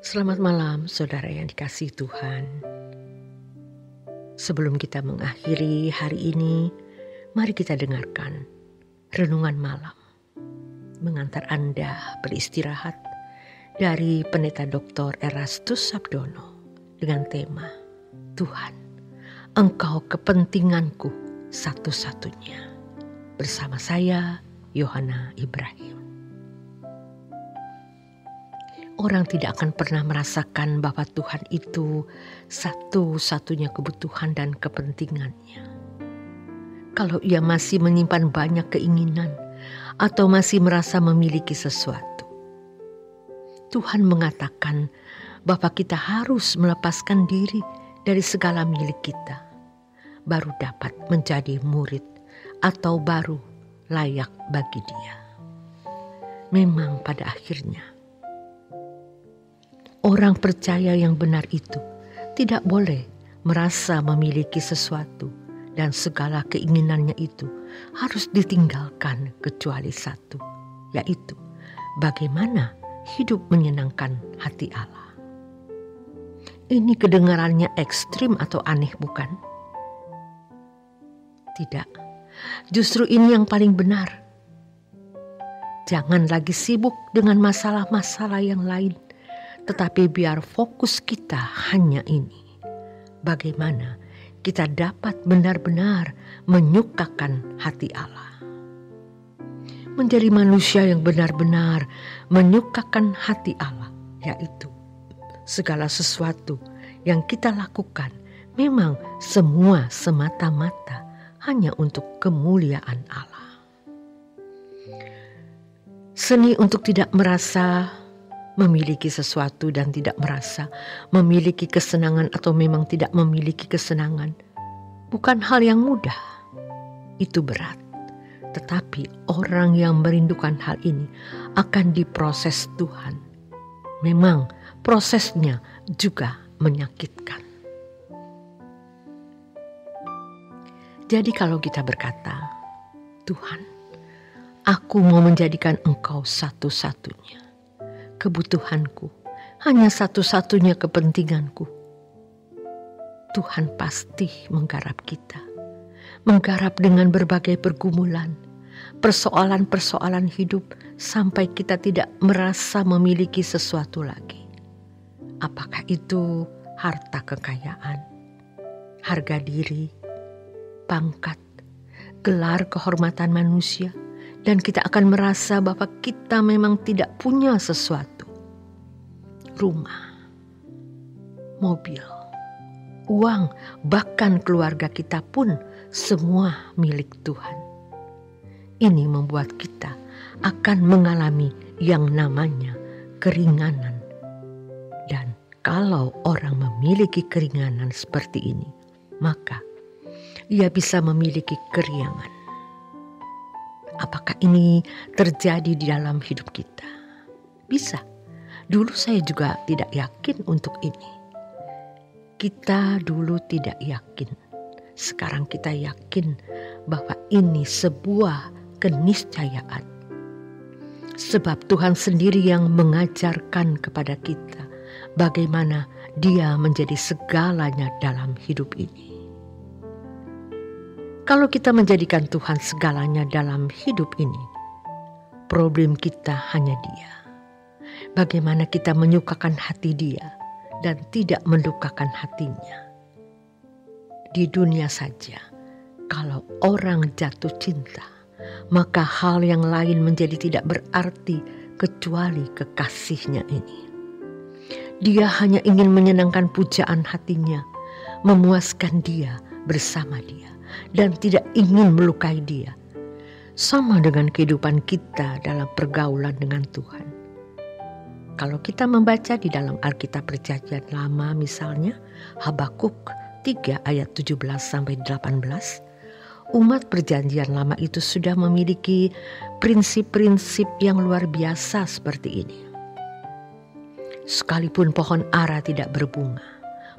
Selamat malam, saudara yang dikasihi Tuhan. Sebelum kita mengakhiri hari ini, mari kita dengarkan renungan malam mengantar Anda beristirahat dari Pendeta Dr. Erastus Sabdono dengan tema Tuhan, Engkau kepentinganku satu-satunya. Bersama saya, Yohana Ibrahim. Orang tidak akan pernah merasakan bahwa Tuhan itu satu-satunya kebutuhan dan kepentingannya. Kalau ia masih menyimpan banyak keinginan atau masih merasa memiliki sesuatu. Tuhan mengatakan bahwa kita harus melepaskan diri dari segala milik kita, baru dapat menjadi murid atau baru layak bagi Dia. Memang pada akhirnya, orang percaya yang benar itu tidak boleh merasa memiliki sesuatu dan segala keinginannya itu harus ditinggalkan kecuali satu, yaitu bagaimana hidup menyenangkan hati Allah. Ini kedengarannya ekstrim atau aneh, bukan? Tidak, justru ini yang paling benar. Jangan lagi sibuk dengan masalah-masalah yang lain. Tetapi biar fokus kita hanya ini. Bagaimana kita dapat benar-benar menyukakan hati Allah. Menjadi manusia yang benar-benar menyukakan hati Allah, yaitu segala sesuatu yang kita lakukan memang semua semata-mata hanya untuk kemuliaan Allah. Seni untuk tidak merasa memiliki sesuatu dan tidak merasa memiliki kesenangan atau memang tidak memiliki kesenangan bukan hal yang mudah. Itu berat. Tetapi orang yang merindukan hal ini akan diproses Tuhan. Memang prosesnya juga menyakitkan. Jadi kalau kita berkata, Tuhan, aku mau menjadikan Engkau satu-satunya kebutuhanku, hanya satu-satunya kepentinganku. Tuhan pasti menggarap kita, menggarap dengan berbagai pergumulan, persoalan-persoalan hidup sampai kita tidak merasa memiliki sesuatu lagi. Apakah itu harta kekayaan, harga diri, pangkat, gelar kehormatan manusia, dan kita akan merasa bahwa kita memang tidak punya sesuatu. Rumah, mobil, uang, bahkan keluarga kita pun semua milik Tuhan. Ini membuat kita akan mengalami yang namanya keringanan. Dan kalau orang memiliki keringanan seperti ini, maka ia bisa memiliki keriangan. Apakah ini terjadi di dalam hidup kita? Bisa. Dulu saya juga tidak yakin untuk ini. Kita dulu tidak yakin. Sekarang kita yakin bahwa ini sebuah keniscayaan. Sebab Tuhan sendiri yang mengajarkan kepada kita bagaimana Dia menjadi segalanya dalam hidup ini. Kalau kita menjadikan Tuhan segalanya dalam hidup ini, problem kita hanya Dia. Bagaimana kita menyukakan hati Dia dan tidak mendukakan hatinya. Di dunia saja, kalau orang jatuh cinta, maka hal yang lain menjadi tidak berarti kecuali kekasihnya ini. Dia hanya ingin menyenangkan pujaan hatinya, memuaskan Dia bersama Dia, dan tidak ingin melukai Dia. Sama dengan kehidupan kita dalam pergaulan dengan Tuhan. Kalau kita membaca di dalam Alkitab Perjanjian Lama misalnya, Habakuk 3 ayat 17-18, umat Perjanjian Lama itu sudah memiliki prinsip-prinsip yang luar biasa seperti ini. Sekalipun pohon ara tidak berbunga,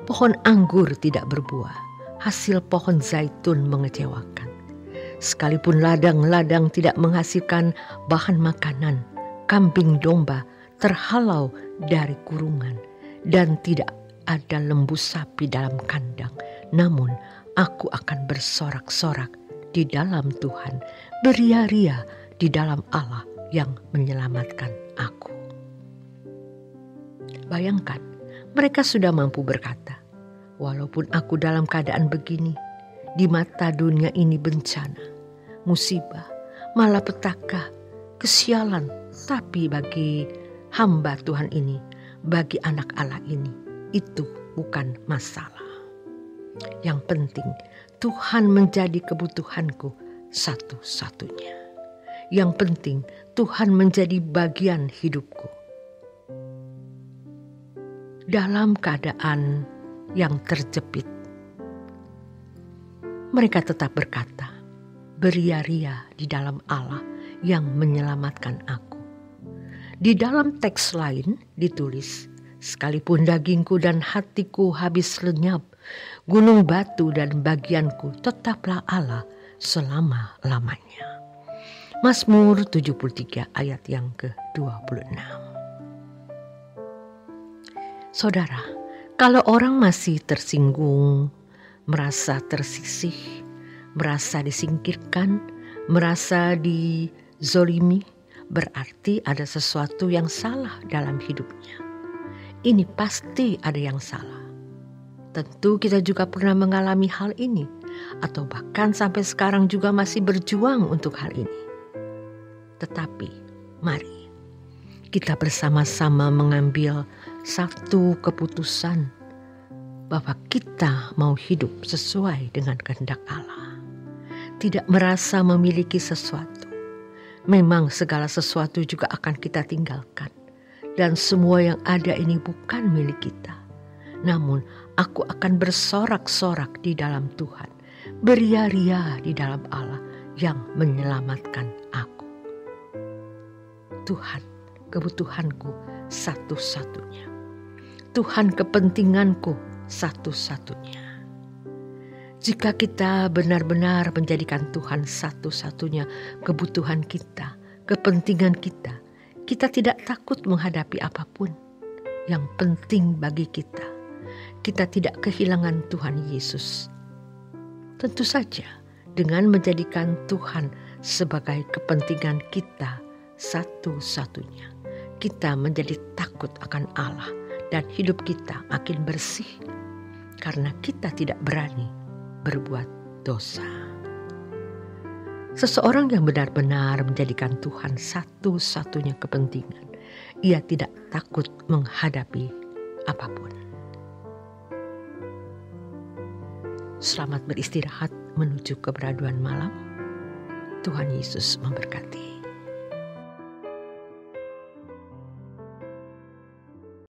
pohon anggur tidak berbuah, hasil pohon zaitun mengecewakan. Sekalipun ladang-ladang tidak menghasilkan bahan makanan, kambing domba terhalau dari kurungan, dan tidak ada lembu sapi dalam kandang, namun aku akan bersorak-sorak di dalam Tuhan, beria-ria di dalam Allah yang menyelamatkan aku. Bayangkan, mereka sudah mampu berkata, walaupun aku dalam keadaan begini, di mata dunia ini bencana, musibah, malapetaka, kesialan, tapi bagi hamba Tuhan ini, bagi anak Allah ini, itu bukan masalah. Yang penting Tuhan menjadi kebutuhanku satu-satunya. Yang penting Tuhan menjadi bagian hidupku. Dalam keadaan yang terjepit, mereka tetap berkata, beria-ria di dalam Allah yang menyelamatkan aku. Di dalam teks lain ditulis, sekalipun dagingku dan hatiku habis lenyap, gunung batu dan bagianku tetaplah Allah selama-lamanya. Mazmur 73 ayat yang ke-26. Saudara, kalau orang masih tersinggung, merasa tersisih, merasa disingkirkan, merasa dizolimi, berarti ada sesuatu yang salah dalam hidupnya. Ini pasti ada yang salah. Tentu kita juga pernah mengalami hal ini, atau bahkan sampai sekarang juga masih berjuang untuk hal ini. Tetapi mari kita bersama-sama mengambil satu keputusan bahwa kita mau hidup sesuai dengan kehendak Allah. Tidak merasa memiliki sesuatu. Memang segala sesuatu juga akan kita tinggalkan. Dan semua yang ada ini bukan milik kita. Namun aku akan bersorak-sorak di dalam Tuhan. Beria-ria di dalam Allah yang menyelamatkan aku. Tuhan, kebutuhanku satu-satunya. Tuhan, kepentinganku satu-satunya. Jika kita benar-benar menjadikan Tuhan satu-satunya kebutuhan kita, kepentingan kita, kita tidak takut menghadapi apapun. Yang penting bagi kita, kita tidak kehilangan Tuhan Yesus. Tentu saja dengan menjadikan Tuhan sebagai kepentingan kita satu-satunya, kita menjadi takut akan Allah dan hidup kita makin bersih karena kita tidak berani berbuat dosa. Seseorang yang benar-benar menjadikan Tuhan satu-satunya kepentingan, ia tidak takut menghadapi apapun. Selamat beristirahat menuju keberatuan malam. Tuhan Yesus memberkati.